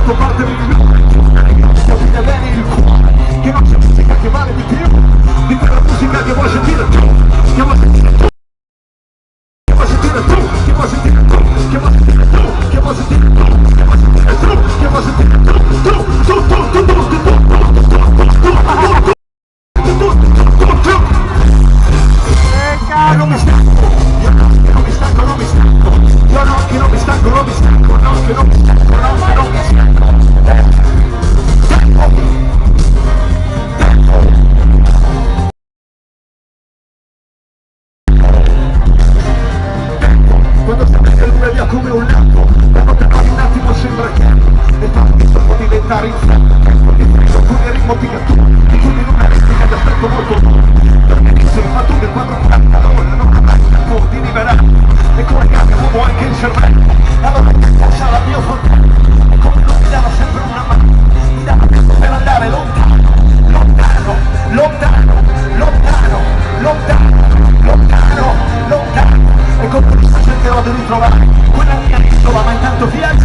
fatto parte di più, capite bene il cuore, che non c'è musica che vale di più di quella musica che vuoi sentire tu, che vuoi sentire tu, che vuoi sentire tu, che vuoi sentire tu, che vuoi sentire tu, che vuoi sentire tu, che vuoi sentire tu, che vuoi sentire tu, non mi stanco, io no, che non mi stanco, non mi stanco, io no, che non mi stanco, non mi stanco, no, che non mi stanco, no, che non mi stanco. Quando stai sempre via come un lampo, la notte poi un attimo sembra chiaro, e tanti può diventare inferno, con i ritmo pigliatori, di cui non è replica di aspetto molto buono, perché dice ma tu del quadro quanta ora non avrai tempo di liberare, e come cambia uomo anche il cervello, allora possa la mia fontana, e come non mi dava sempre una mano, mi dava tempo per andare lontano, lontano, lontano, lontano, lontano, lontano, lontano, e con questo cercherò di ritrovare quella mia isola, ma intanto viaggio